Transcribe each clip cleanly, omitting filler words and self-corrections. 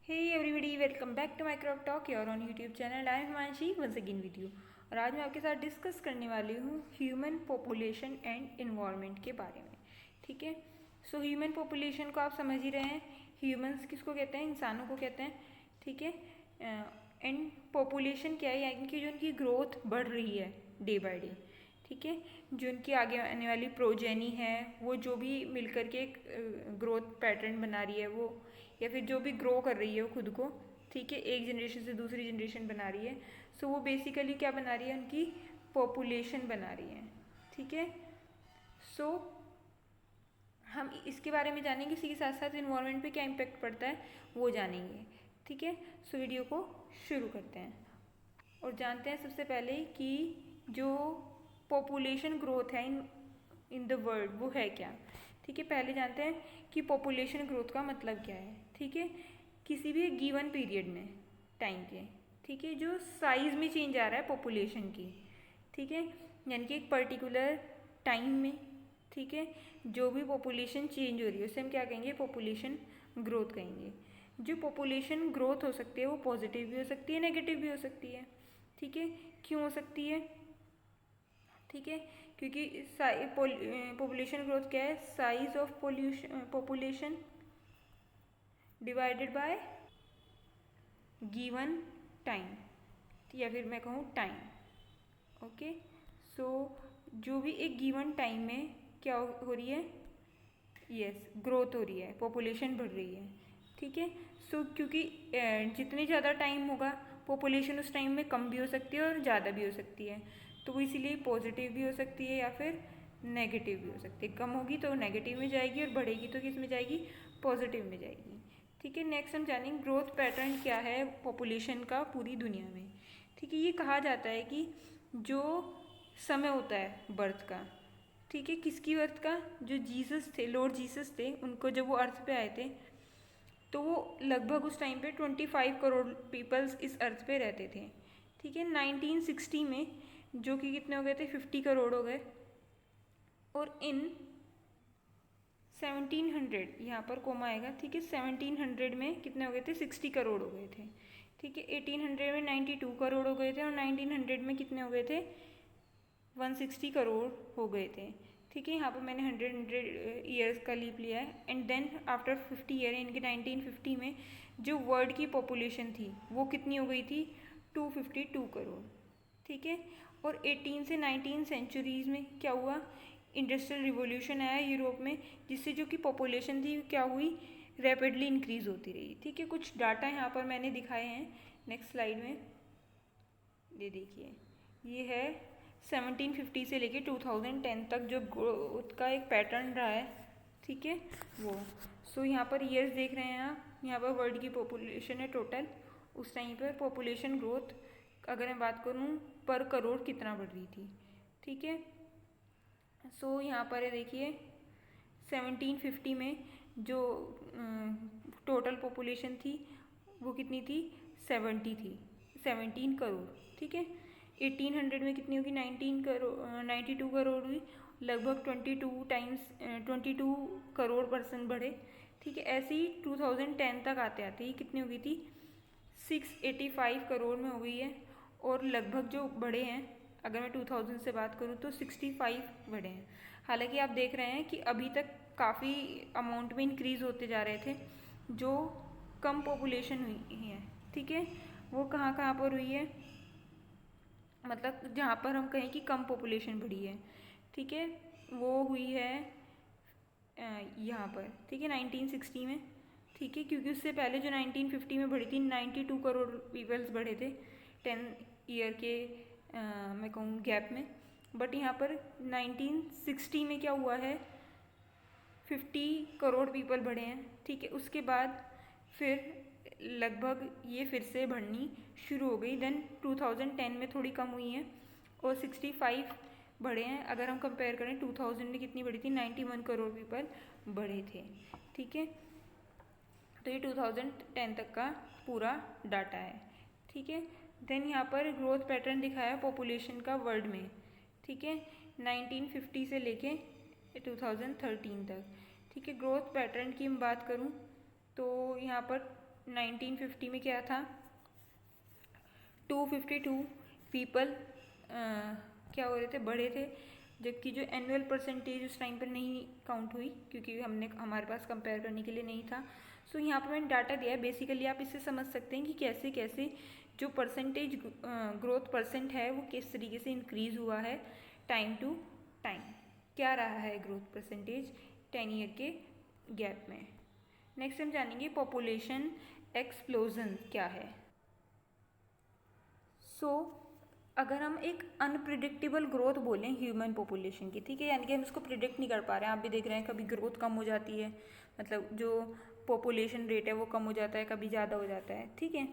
Hey everybody, welcome back to Minecraft Talk here on YouTube channel. I am Himanshi once again with you. और आज मैं आपके साथ discuss करने वाली हूँ ह्यूमन पॉपुलेशन एंड इन्वायरमेंट के बारे में। ठीक है, सो ह्यूमन पॉपुलेशन को आप समझ ही रहे हैं। ह्यूमंस किसको कहते हैं? इंसानों को कहते हैं। ठीक है, एंड पॉपुलेशन क्या है? यानी कि जो उनकी ग्रोथ बढ़ रही है डे बाय डे। ठीक है, जो उनकी आगे आने वाली प्रोजेनी है वो जो भी मिलकर के एक ग्रोथ पैटर्न बना रही है वो, या फिर जो भी ग्रो कर रही है वो खुद को, ठीक है, एक जनरेशन से दूसरी जनरेशन बना रही है। सो वो बेसिकली क्या बना रही है? उनकी पॉपुलेशन बना रही है। ठीक है, सो हम इसके बारे में जानेंगे, इसी के साथ साथ इन्वायरमेंट पे क्या इम्पेक्ट पड़ता है वो जानेंगे। ठीक है, सो वीडियो को शुरू करते हैं और जानते हैं सबसे पहले कि जो पॉपुलेशन ग्रोथ है इन द वर्ल्ड वो है क्या। ठीक है, पहले जानते हैं कि पॉपुलेशन ग्रोथ का मतलब क्या है। ठीक है, किसी भी गिवन पीरियड में टाइम के, ठीक है, जो साइज़ में चेंज आ रहा है पॉपुलेशन की। ठीक है, यानी कि एक पर्टिकुलर टाइम में, ठीक है, जो भी पॉपुलेशन चेंज हो रही है उसे हम क्या कहेंगे? पॉपुलेशन ग्रोथ कहेंगे। जो पॉपुलेशन ग्रोथ हो सकती है वो पॉजिटिव भी हो सकती है, नेगेटिव भी हो सकती है। ठीक है, क्यों हो सकती है? ठीक है, क्योंकि पॉपुलेशन ग्रोथ क्या है? Size of population divided by given time, या फिर मैं कहूँ टाइम। ओके, सो जो भी एक गिवन टाइम में क्या हो रही है? यस, ग्रोथ हो रही है, पॉपुलेशन बढ़ रही है। ठीक है, सो क्योंकि जितने ज़्यादा टाइम होगा पॉपुलेशन उस टाइम में कम भी हो सकती है और ज़्यादा भी हो सकती है। तो वो इसीलिए पॉजिटिव भी हो सकती है या फिर नेगेटिव भी हो सकती है। कम होगी तो नेगेटिव में जाएगी और बढ़ेगी तो किस में जाएगी? पॉजिटिव में जाएगी। ठीक है, नेक्स्ट हम जानेंगे ग्रोथ पैटर्न क्या है पॉपुलेशन का पूरी दुनिया में। ठीक है, ये कहा जाता है कि जो समय होता है बर्थ का, ठीक है, किसकी बर्थ का? जो जीसस थे, लॉर्ड जीसस थे, उनको जब वो अर्थ पे आए थे तो वो लगभग उस टाइम पे 25 करोड़ पीपल्स इस अर्थ पे रहते थे। ठीक है, 1960 में जो कि कितने हो गए थे? 50 करोड़ हो गए। और इन 1700, यहाँ पर कोमा आएगा, ठीक है, 1700 में कितने हो गए थे? 60 करोड़ हो गए थे। ठीक है, 1800 में 92 करोड़ हो गए थे और 1900 में कितने हो गए थे? 160 करोड़ हो गए थे। ठीक है, यहाँ पर मैंने 100 ईयर्स का लीप लिया है। एंड देन आफ्टर 50 ईयर, इनके 1950 में जो वर्ल्ड की पॉपुलेशन थी वो कितनी हो गई थी? 252 करोड़। ठीक है, और 18 से 19 सेंचुरीज़ में क्या हुआ? इंडस्ट्रियल रिवॉल्यूशन आया यूरोप में, जिससे जो कि पॉपुलेशन थी क्या हुई? रैपिडली इंक्रीज़ होती रही। ठीक है, कुछ डाटा यहाँ पर मैंने दिखाए हैं नेक्स्ट स्लाइड में। ये देखिए, ये है 1750 से लेके 2010 तक जो ग्रोथ का एक पैटर्न रहा है। ठीक है, वो सो यहाँ पर ईयर्स देख रहे हैं आप। यहाँ पर वर्ल्ड की पॉपुलेशन है टोटल, उस टाइम पर पॉपुलेशन ग्रोथ अगर मैं बात करूँ पर करोड़ कितना बढ़ रही थी। ठीक है, सो यहाँ पर है देखिए 1750 में जो टोटल पॉपुलेशन थी वो कितनी थी? 70 थी, 17 करोड़। ठीक है, 1800 में कितनी होगी? 19 करोड़, 92 करोड़ हुई। लगभग 22 करोड़ पर्सन बढ़े। ठीक है, ऐसे ही 2010 तक आते आते ही कितनी हो गई थी? 685 करोड़ में हो गई है। और लगभग जो बढ़े हैं, अगर मैं 2000 से बात करूँ तो 65 बढ़े हैं। हालांकि आप देख रहे हैं कि अभी तक काफ़ी अमाउंट में इंक्रीज़ होते जा रहे थे। जो कम पॉपुलेशन हुई है, ठीक है, वो कहाँ कहाँ पर हुई है? मतलब जहाँ पर हम कहें कि कम पॉपुलेशन बढ़ी है, ठीक है, वो हुई है यहाँ पर। ठीक है, 1960 में। ठीक है, क्योंकि उससे पहले जो 1950 में बढ़ी थी 92 करोड़ पीपल्स बढ़े थे 10 ईयर के मैं कहूँ गैप में। बट यहाँ पर 1960 में क्या हुआ है? 50 करोड़ पीपल बढ़े हैं। ठीक है, उसके बाद फिर लगभग ये फिर से बढ़नी शुरू हो गई। देन 2010 में थोड़ी कम हुई हैं और 65 बढ़े हैं। अगर हम कंपेयर करें 2000 में कितनी बढ़ी थी? 91 करोड़ पीपल बढ़े थे। ठीक है, तो ये 2010 तक का पूरा डाटा है। ठीक है, देन यहाँ पर ग्रोथ पैटर्न दिखाया पॉपुलेशन का वर्ल्ड में। ठीक है, 1950 से लेके 2013 तक। ठीक है, ग्रोथ पैटर्न की मैं बात करूँ तो यहाँ पर 1950 में क्या था, 252 पीपल क्या हो रहे थे, बढ़े थे, जबकि जो एनुअल परसेंटेज उस टाइम पर नहीं काउंट हुई क्योंकि हमारे पास कंपेयर करने के लिए नहीं था। सो यहाँ पर मैंने डाटा दिया है। बेसिकली आप इससे समझ सकते हैं कि कैसे कैसे जो परसेंटेज ग्रोथ परसेंट है वो किस तरीके से इंक्रीज़ हुआ है टाइम टू टाइम, क्या रहा है ग्रोथ परसेंटेज 10 ईयर के गैप में। नेक्स्ट हम जानेंगे पॉपुलेशन एक्सप्लोजन क्या है। अगर हम एक अनप्रिडिक्टेबल ग्रोथ बोलें ह्यूमन पॉपुलेशन की, ठीक है, यानी कि हम इसको प्रिडिक्ट नहीं कर पा रहे हैं। आप भी देख रहे हैं कभी ग्रोथ कम हो जाती है, मतलब जो पॉपुलेशन रेट है वो कम हो जाता है, कभी ज़्यादा हो जाता है, ठीक है।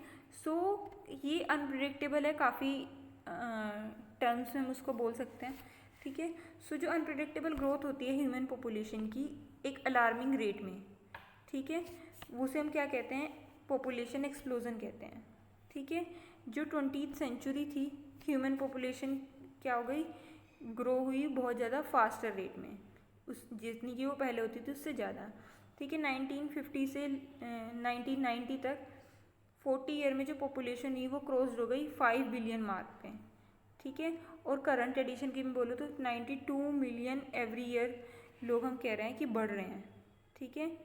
ये अनप्रिडिक्टेबल है, काफ़ी टर्म्स में हम उसको बोल सकते हैं, ठीक है। जो अनप्रिडिक्टेबल ग्रोथ होती है ह्यूमन पॉपुलेशन की एक अलार्मिंग रेट में, ठीक है, उसे हम क्या कहते हैं, पॉपुलेशन एक्सप्लोजन कहते हैं, ठीक है। जो 20th सेंचुरी थी, ह्यूमन पॉपुलेशन क्या हो गई, ग्रो हुई बहुत ज़्यादा फास्टर रेट में, उस जितनी की वो पहले होती थी उससे ज़्यादा, ठीक है। 1950 से 1990 तक 40 ईयर में जो पॉपुलेशन हुई वो क्रॉस हो गई 5 बिलियन मार्क पे, ठीक है। और करंट एडिशन की मैं बोलूँ तो 92 मिलियन एवरी ईयर लोग हम कह रहे हैं कि बढ़ रहे हैं, ठीक है,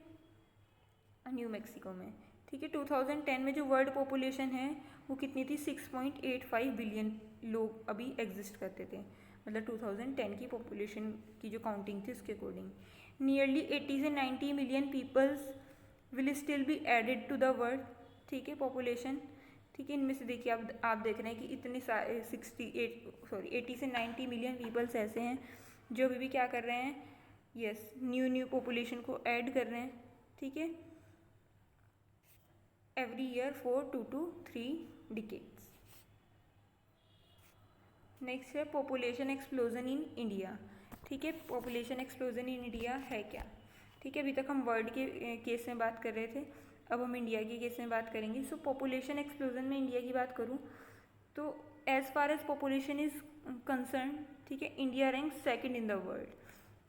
न्यू मैक्सिको में, ठीक है। 2010 में जो वर्ल्ड पॉपुलेशन है वो कितनी थी, 6.85 बिलियन लोग अभी एग्जिस्ट करते थे, मतलब 2010 की पॉपुलेशन की जो काउंटिंग थी उसके अकॉर्डिंग। नियरली 80 से 90 million peoples will still be added to the world, ठीक है, पॉपुलेशन, ठीक है। इनमें से देखिए आप देख रहे हैं कि इतने 80 से 90 मिलियन पीपल्स ऐसे हैं जो अभी भी क्या कर रहे हैं, यस, न्यू पॉपुलेशन को ऐड कर रहे हैं, ठीक है, every year for 2 to 3 decades. Next है पॉपुलेशन एक्सप्लोजन इन इंडिया, ठीक है। पॉपुलेशन एक्सप्लोजन इन इंडिया है क्या, ठीक है। अभी तक हम वर्ल्ड के केस में बात कर रहे थे, अब हम इंडिया के केस में बात करेंगे। पॉपुलेशन एक्सप्लोजन में इंडिया की बात करूँ तो as far as population is concern, ठीक है, India rank second in the world,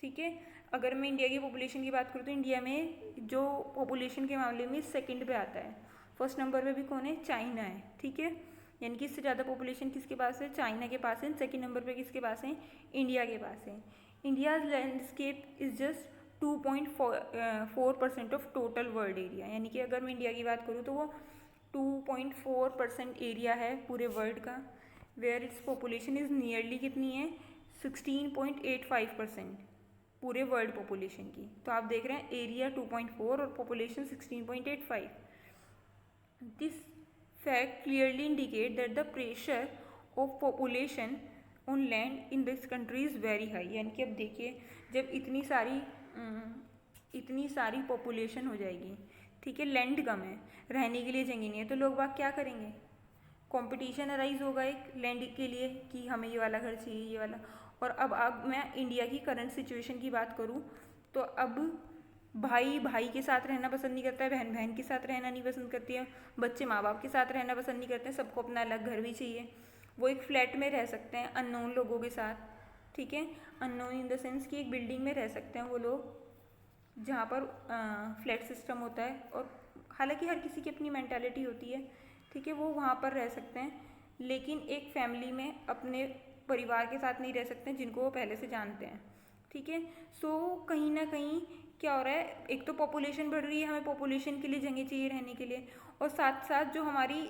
ठीक है। अगर मैं इंडिया की पॉपुलेशन की बात करूँ तो इंडिया में जो पॉपुलेशन के मामले में सेकंड पे आता है, फर्स्ट नंबर पे भी कौन है, चाइना है, ठीक है, यानी कि इससे ज़्यादा पॉपुलेशन किसके पास है, चाइना के पास है। सेकंड नंबर पे किसके पास है, इंडिया के पास है। India's landscape is just 2.4% of total world area, यानी कि अगर मैं इंडिया की बात करूँ तो वो 2.4% एरिया है पूरे वर्ल्ड का, where its population is nearly कितनी है, 16.85% पूरे वर्ल्ड पॉपुलेशन की। तो आप देख रहे हैं एरिया 2.4 और population 16.85। This fact clearly indicate that the pressure of population on land in this country is very high, यानी कि अब देखिए जब इतनी सारी पॉपुलेशन हो जाएगी, ठीक है, लैंड कम है, रहने के लिए जगह नहीं है, तो लोग बाग क्या करेंगे, कंपटीशन अराइज होगा एक लैंड के लिए कि हमें ये वाला घर चाहिए, ये वाला। और अब मैं इंडिया की करंट सिचुएशन की बात करूँ तो अब भाई भाई के साथ रहना पसंद नहीं करता है, बहन बहन के साथ रहना नहीं पसंद करती है, बच्चे माँ बाप के साथ रहना पसंद नहीं करते हैं, सबको अपना अलग घर भी चाहिए। वो एक फ्लैट में रह सकते हैं अननोन लोगों के साथ, ठीक है, अननोन इन द सेंस कि एक बिल्डिंग में रह सकते हैं वो लोग जहाँ पर फ्लैट सिस्टम होता है, और हालांकि हर किसी की अपनी मेंटालिटी होती है, ठीक है, वो वहाँ पर रह सकते हैं, लेकिन एक फैमिली में अपने परिवार के साथ नहीं रह सकते हैं जिनको वो पहले से जानते हैं, ठीक है। कहीं ना कहीं क्या हो रहा है, एक तो पॉपुलेशन बढ़ रही है, हमें पॉपुलेशन के लिए जगह चाहिए रहने के लिए, और साथ साथ जो हमारी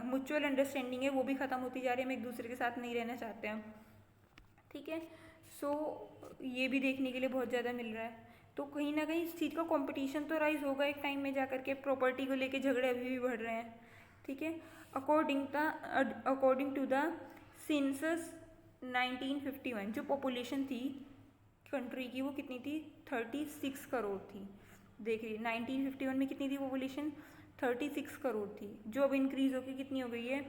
म्यूचुअल अंडरस्टैंडिंग है वो भी ख़त्म होती जा रही है, हम एक दूसरे के साथ नहीं रहना चाहते हैं, ठीक है। ये भी देखने के लिए बहुत ज़्यादा मिल रहा है। तो कहीं ना कहीं इस चीज़ का कंपटीशन तो राइज होगा एक टाइम में जा कर के, प्रॉपर्टी को लेके झगड़े अभी भी बढ़ रहे हैं, ठीक है। अकॉर्डिंग टू द सेंसस 1951 जो पॉपुलेशन थी कंट्री की वो कितनी थी, 36 करोड़ थी। देखिए 1951 में कितनी थी पॉपुलेशन, 36 करोड़ थी, जो अब इंक्रीज होकर कितनी हो गई है,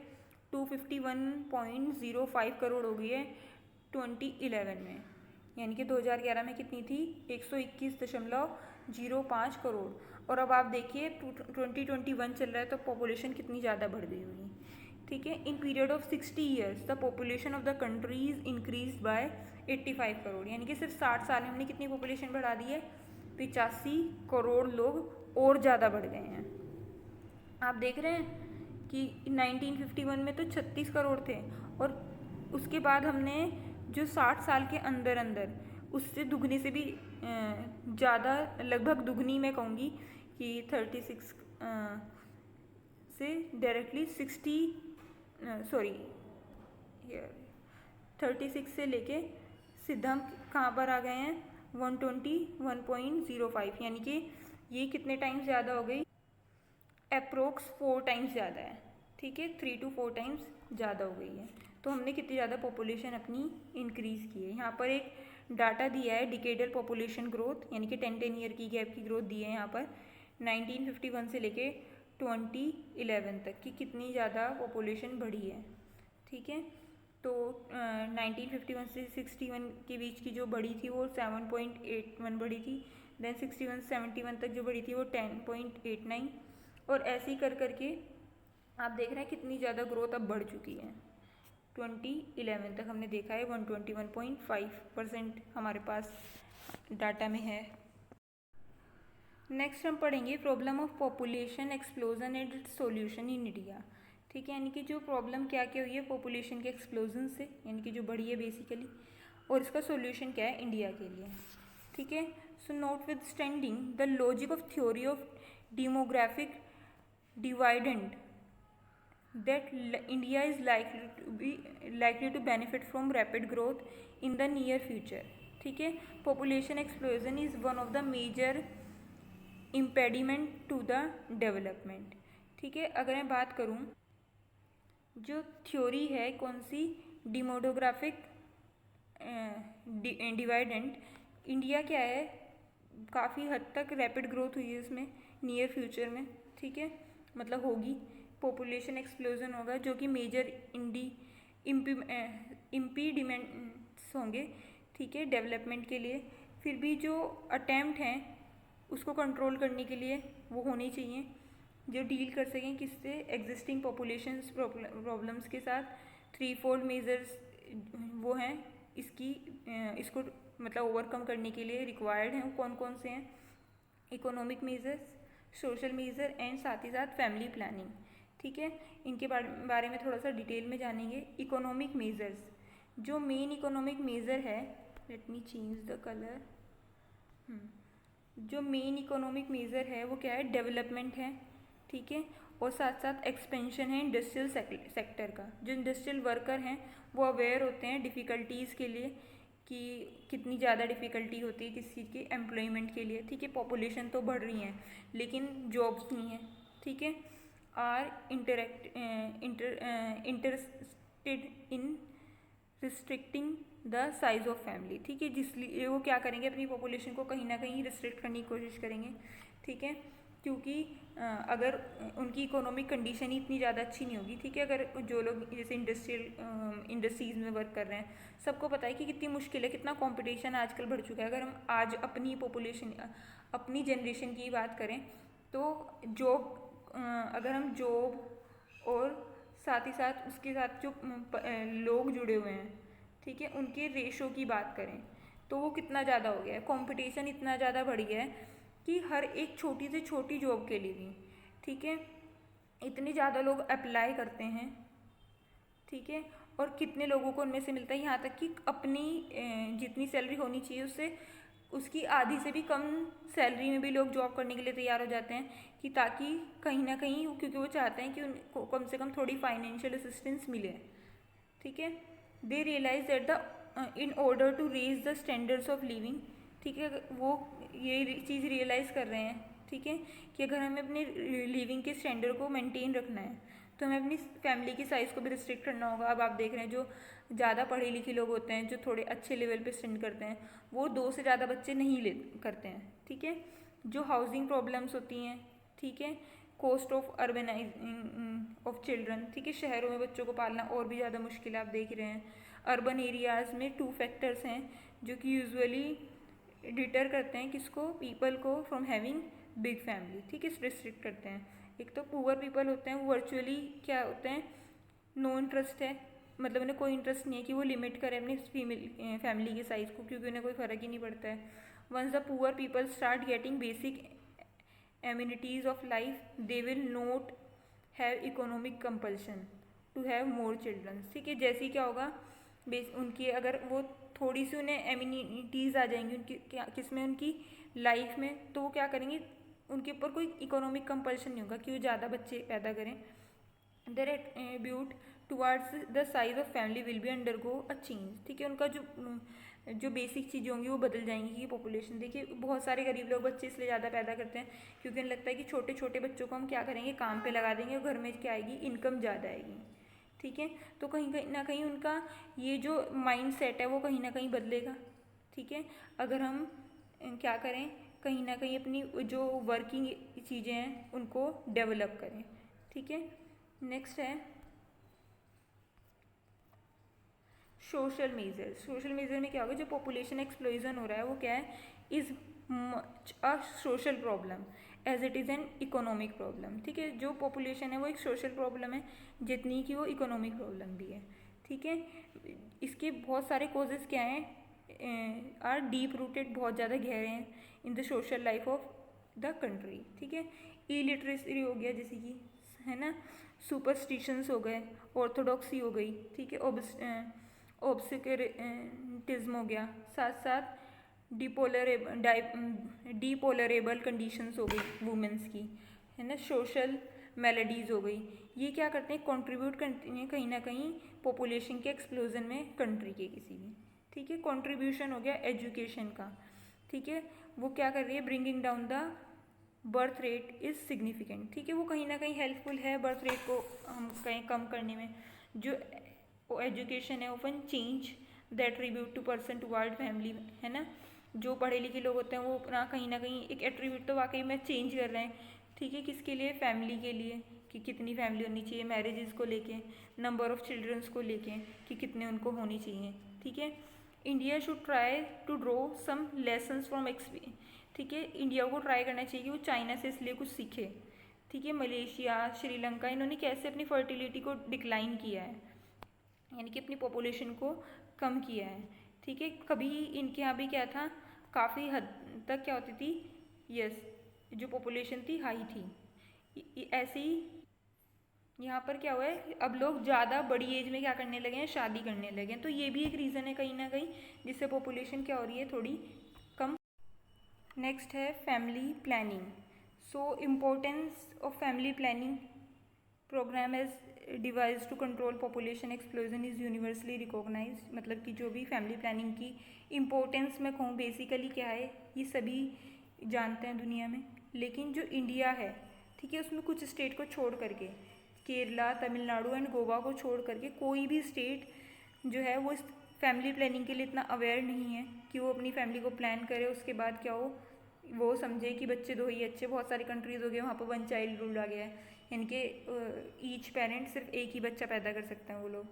251.05 करोड़ हो गई है 2011 में, यानी कि 2011 में कितनी थी, 121.05 करोड़। और अब आप देखिए 2021 चल रहा है तो पॉपुलेशन कितनी ज़्यादा बढ़ गई होगी, ठीक है। In period of 60 years the population of the country is increase by 85 crore, यानी कि सिर्फ 60 साल में हमने कितनी पॉपुलेशन बढ़ा दी है, 85 करोड़ लोग और ज़्यादा बढ़ गए हैं, आप देख रहे हैं कि 1951 में तो 36 करोड़ थे, और उसके बाद हमने जो 60 साल के अंदर अंदर उससे दुगनी से भी ज़्यादा, लगभग दुगनी मैं कहूँगी कि 36 से डायरेक्टली 36 से लेके सीधा हम कहाँ पर आ गए हैं 121.05, यानी कि ये कितने टाइम्स ज़्यादा हो गई, अप्रोक्स 4 टाइम्स ज़्यादा है। ठीक है, 3 to 4 टाइम्स ज़्यादा हो गई है। तो हमने कितनी ज़्यादा पॉपुलेशन अपनी इंक्रीज़ की है। यहाँ पर एक डाटा दिया है डिकेडल पॉपुलेशन ग्रोथ, यानी कि 10 ईयर की गैप की ग्रोथ दी है यहाँ पर 1951 से लेके 2011 तक की कितनी ज़्यादा पॉपुलेशन बढ़ी है। ठीक है, तो 1951 से 61 के बीच की जो बढ़ी थी वो 7.81 बढ़ी थी, देन 61 से 71 तक जो बढ़ी थी वो 10.89, और ऐसे ही कर करके आप देख रहे हैं कितनी ज़्यादा ग्रोथ अब बढ़ चुकी है। 2011 तक हमने देखा है 121.5% हमारे पास डाटा में है। नेक्स्ट हम पढ़ेंगे problem of population explosion and it's solution in India. ठीक है, यानी कि जो प्रॉब्लम क्या क्या हुई है पॉपुलेशन के एक्सप्लोजन से, यानी कि जो बढ़ी है बेसिकली, और इसका सॉल्यूशन क्या है इंडिया के लिए। ठीक है, so notwithstanding the logic of theory of demographic dividend that India is likely to benefit from rapid growth in the near future. ठीक है, population explosion is one of the major impediment to the development. ठीक है, अगर मैं बात करूँ जो theory है कौन सी, डेमोग्राफिक डिवाइडेंट, इंडिया क्या है काफ़ी हद तक रैपिड ग्रोथ हुई है उसमें नियर फ्यूचर में। ठीक है, मतलब होगी, पॉपुलेशन एक्सप्लोजन होगा जो कि मेजर इम्पीडिमेंट्स होंगे। ठीक है, डेवलपमेंट के लिए। फिर भी जो अटैम्प्ट हैं उसको कंट्रोल करने के लिए वो होने चाहिए जो डील कर सकें किससे, एग्जिस्टिंग पॉपुलेशन प्रॉब्लम्स के साथ। 3-4 मेजर्स वो हैं इसको मतलब ओवरकम करने के लिए रिक्वायर्ड हैं। वो कौन कौन से हैं, economic measures, social measure and साथ ही साथ फैमिली प्लानिंग। ठीक है, इनके बारे में थोड़ा सा डिटेल में जानेंगे। इकोनॉमिक मेजर्स, जो मेन इकोनॉमिक मेजर है, let me change the colour, जो मेन इकोनॉमिक मेजर है वो क्या है, डेवलपमेंट है। ठीक है, और साथ साथ एक्सपेंशन है इंडस्ट्रियल सेक्टर का। जो इंडस्ट्रियल वर्कर हैं वो अवेयर होते हैं डिफ़िकल्टीज़ के लिए कि कितनी ज़्यादा डिफ़िकल्टी होती है किसी चीज़ के एम्प्लॉयमेंट के लिए। ठीक है, पॉपुलेशन तो बढ़ रही है लेकिन जॉब्स नहीं है। ठीक है, are interested in restricting the size of family. ठीक है, जिसलिए वो क्या करेंगे, अपनी पॉपुलेशन को कहीं ना कहीं रिस्ट्रिक्ट करने की कोशिश करेंगे। ठीक है, क्योंकि अगर उनकी इकोनॉमिक कंडीशन ही इतनी ज़्यादा अच्छी नहीं होगी। ठीक है, अगर जो लोग जैसे इंडस्ट्रीज़ में वर्क कर रहे हैं, सबको पता है कि कितनी मुश्किल है, कितना कंपटीशन आजकल बढ़ चुका है। अगर हम आज अपनी पॉपुलेशन, अपनी जनरेशन की बात करें तो अगर हम जॉब और साथ ही साथ उसके साथ जो लोग जुड़े हुए हैं, ठीक है, उनके रेशो की बात करें तो वो कितना ज़्यादा हो गया है, कंपटीशन इतना ज़्यादा बढ़ गया है कि हर एक छोटी से छोटी जॉब के लिए भी, ठीक है, इतने ज़्यादा लोग अप्लाई करते हैं। ठीक है, और कितने लोगों को उनमें से मिलता है, यहाँ तक कि अपनी जितनी सैलरी होनी चाहिए उससे उसकी आधी से भी कम सैलरी में भी लोग जॉब करने के लिए तैयार हो जाते हैं कि ताकि कहीं ना कहीं, क्योंकि वो चाहते हैं कि उनको कम से कम थोड़ी फाइनेंशियल असिस्टेंस मिले। ठीक है, they realise that the in order to raise the standards of living. ठीक है, वो ये चीज़ रियलाइज़ कर रहे हैं, ठीक है, कि अगर हमें अपने लिविंग के स्टैंडर्ड को मेंटेन रखना है तो हमें अपनी फैमिली की साइज़ को भी रिस्ट्रिक्ट करना होगा। अब आप देख रहे हैं जो ज़्यादा पढ़े लिखे लोग होते हैं, जो थोड़े अच्छे लेवल पे स्टैंड करते हैं, वो 2 से ज़्यादा बच्चे नहीं करते हैं। ठीक है, जो हाउसिंग प्रॉब्लम्स होती हैं, ठीक है, cost of urbanising of children, ठीक है, शहरों में बच्चों को पालना और भी ज़्यादा मुश्किल आप देख रहे हैं। अर्बन एरियाज़ में 2 फैक्टर्स हैं जो कि यूजुअली डिटर करते हैं किसको, पीपल को फ्रॉम हैविंग बिग फैमिली। ठीक है, रिस्ट्रिक्ट करते हैं। एक तो पुअर पीपल होते हैं, वो वर्चुअली क्या होते हैं, नो इंटरेस्ट है, मतलब उन्हें कोई इंटरेस्ट नहीं है कि वो लिमिट करें अपनी फैमिली की साइज़ को, क्योंकि उन्हें कोई फ़र्क ही नहीं पड़ता है। Once the poor people start getting basic amenities of life, they will not have economic compulsion to have more children. ठीक है, जैसे ही क्या होगा, उनकी अगर वो थोड़ी सी उन्हें एमिनिटीज़ आ जाएंगी उनकी क्या किसमें उनकी लाइफ में, तो वो क्या करेंगे, उनके ऊपर कोई इकोनॉमिक कंपल्शन नहीं होगा कि वो ज़्यादा बच्चे पैदा करें। Their attribute towards the size of family will be undergo a change. ठीक है, उनका जो बेसिक चीज़ें होंगी वो बदल जाएंगी। कि पॉपुलेशन देखिए, बहुत सारे गरीब लोग बच्चे इसलिए ज़्यादा पैदा करते हैं क्योंकि उन्हें लगता है कि छोटे छोटे बच्चों को हम क्या करेंगे, काम पे लगा देंगे और घर में क्या आएगी, इनकम ज़्यादा आएगी। ठीक है, तो कहीं कहीं ना कहीं उनका ये जो माइंड सेट है वो कहीं ना कहीं बदलेगा। ठीक है, अगर हम क्या करें, कहीं ना कहीं अपनी जो वर्किंग चीज़ें हैं उनको डेवलप करें। ठीक है, नेक्स्ट है सोशल मेजर। सोशल मेजर में क्या होगा, जो पॉपुलेशन एक्सप्लोजन हो रहा है वो क्या है, is much a social problem as it is an economic problem. ठीक है, जो पॉपुलेशन है वो एक सोशल प्रॉब्लम है जितनी कि वो इकोनॉमिक प्रॉब्लम भी है। ठीक है, इसके बहुत सारे कॉजेज़ क्या हैं, आर डीप रूटेड, बहुत ज़्यादा गहरे हैं in the social life of the country. ठीक है, इलिटरेसी हो गया जैसे कि, है ना, सुपरस्टिशंस हो गए, ऑर्थोडॉक्सी हो गई। ठीक है, ऑब्सक्यूरेंटिज्म हो गया, साथ साथ डिपोलरेबल कंडीशंस हो गई वुमेंस की, है ना, सोशल मेलेडीज़ हो गई। ये क्या करते हैं, कंट्रीब्यूट करते हैं कहीं ना कहीं पॉपुलेशन के एक्सप्लोजन में कंट्री के किसी भी। ठीक है, कंट्रीब्यूशन हो गया एजुकेशन का। ठीक है, वो क्या कर रही है, bringing down the birth rate is significant. ठीक है, वो कहीं ना कहीं हेल्पफुल है बर्थ रेट को हम कहीं कम करने में। जो एजुकेशन है open change the attribute to person toward family, है ना, जो पढ़े लिखे लोग होते हैं वो अपना कहीं ना कहीं एक एट्रीब्यूट तो वाकई में चेंज कर रहे हैं। ठीक है, किसके लिए, फैमिली के लिए, कि कितनी फैमिली होनी चाहिए, मैरिजेस को लेके, नंबर ऑफ चिल्ड्रंस को लेके कि कितने उनको होनी चाहिए। ठीक है, India should try to draw some lessons from experience. ठीक है, इंडिया को ट्राई करना चाहिए कि वो चाइना से इसलिए कुछ सीखे। ठीक है, मलेशिया, श्रीलंका, इन्होंने कैसे अपनी फर्टिलिटी को डिक्लाइन किया है, यानी कि अपनी पॉपुलेशन को कम किया है। ठीक है, कभी इनके यहाँ भी क्या था, काफ़ी हद तक क्या होती थी, यस, जो पॉपुलेशन थी हाई थी। ऐसे ही यहाँ पर क्या हुआ है, अब लोग ज़्यादा बड़ी एज में क्या करने लगे हैं, शादी करने लगे हैं। तो ये भी एक रीज़न है कहीं ना कहीं जिससे पॉपुलेशन क्या हो रही है, थोड़ी कम। नेक्स्ट है family planning. So importance of family planning programme as device to control population explosion is universally recognise. मतलब कि जो भी फैमिली प्लानिंग की इम्पोर्टेंस मैं कहूँ बेसिकली क्या है, ये सभी जानते हैं दुनिया में। लेकिन जो इंडिया है, ठीक है, उसमें कुछ स्टेट को छोड़ करके, केरला, तमिलनाडु एंड गोवा को छोड़ करके कोई भी स्टेट जो है वो इस फैमिली प्लानिंग के लिए इतना अवेयर नहीं है कि वो अपनी फैमिली को प्लान करे, उसके बाद क्या हो, वो समझे कि बच्चे दो ही अच्छे। बहुत सारी कंट्रीज़ हो गए वहाँ पर वन चाइल्ड रूल आ गया है, यानी कि ईच पेरेंट सिर्फ एक ही बच्चा पैदा कर सकते हैं वो लोग।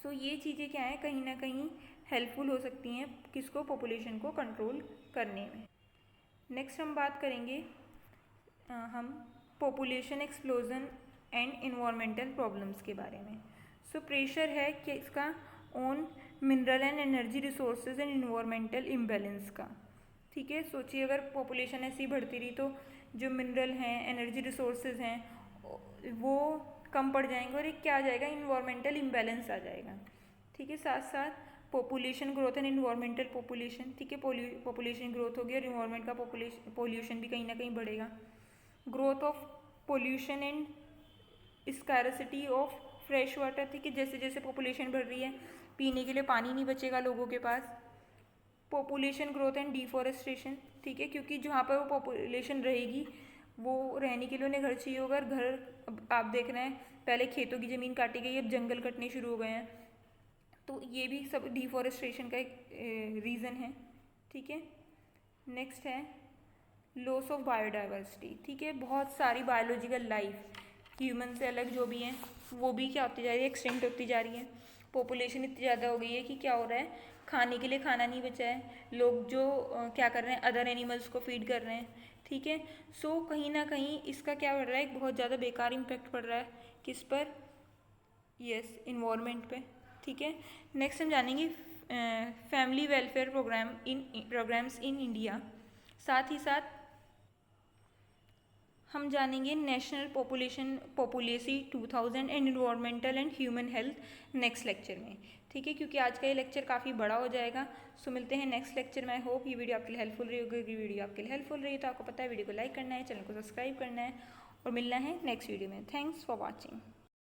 सो ये चीज़ें क्या है, कहीं ना कहीं हेल्पफुल हो सकती हैं किसको, पॉपुलेशन को कंट्रोल करने में। नेक्स्ट हम बात करेंगे हम population explosion and environmental problems के बारे में। सो प्रेशर है कि इसका on mineral and energy resources and environmental imbalance का। ठीक है, सोचिए अगर पॉपुलेशन ऐसी बढ़ती रही तो जो मिनरल हैं, एनर्जी रिसोर्सेज हैं वो कम पड़ जाएंगे और एक क्या आ जाएगा, इन्वायरमेंटल इम्बैलेंस आ जाएगा। ठीक है, साथ साथ population growth and environmental population. ठीक है, पॉपुलेशन ग्रोथ होगी और इन्वायरमेंट का पॉल्यूशन भी कहीं ना कहीं बढ़ेगा। Growth of pollution and scarcity of fresh water. ठीक है, जैसे जैसे पॉपुलेशन बढ़ रही है पीने के लिए पानी नहीं बचेगा लोगों के पास। Population growth and deforestation. ठीक है, क्योंकि जहाँ पर वो पॉपुलेशन रहेगी वो रहने के लिए उन्हें घर चाहिए होगा। घर अब आप देख रहे हैं, पहले खेतों की ज़मीन काटी गई, अब जंगल कटने शुरू हो गए हैं, तो ये भी सब डिफॉरेस्टेशन का एक रीज़न है। ठीक है, नेक्स्ट है लॉस ऑफ बायोडाइवर्सिटी। ठीक है, बहुत सारी बायोलॉजिकल लाइफ ह्यूमन से अलग जो भी हैं वो भी क्या होती जा रही है, एक्सटेंट होती जा रही है। पॉपुलेशन इतनी ज़्यादा हो गई है कि क्या हो रहा है, खाने के लिए खाना नहीं बचा है, लोग जो क्या कर रहे हैं, अदर एनिमल्स को फीड कर रहे हैं। ठीक है, सो कहीं ना कहीं इसका क्या पड़ रहा है, एक बहुत ज़्यादा बेकार इम्पैक्ट पड़ रहा है किस पर, यस, इन्वायरमेंट पे। ठीक है, नेक्स्ट हम जानेंगे family welfare programmes in India. साथ ही साथ हम जानेंगे national policy 2000 and environmental and human health next lecture में। ठीक है, क्योंकि आज का ये लेक्चर काफ़ी बड़ा हो जाएगा। सो मिलते हैं नेक्स्ट लेक्चर में। आई होप ये वीडियो आपके लिए हेल्पफुल रही होगी। अगर वीडियो आपके लिए हेल्पफुल रही तो आपको पता है वीडियो को लाइक करना है, चैनल को सब्सक्राइब करना है और मिलना है नेक्स्ट वीडियो में। Thanks for watching.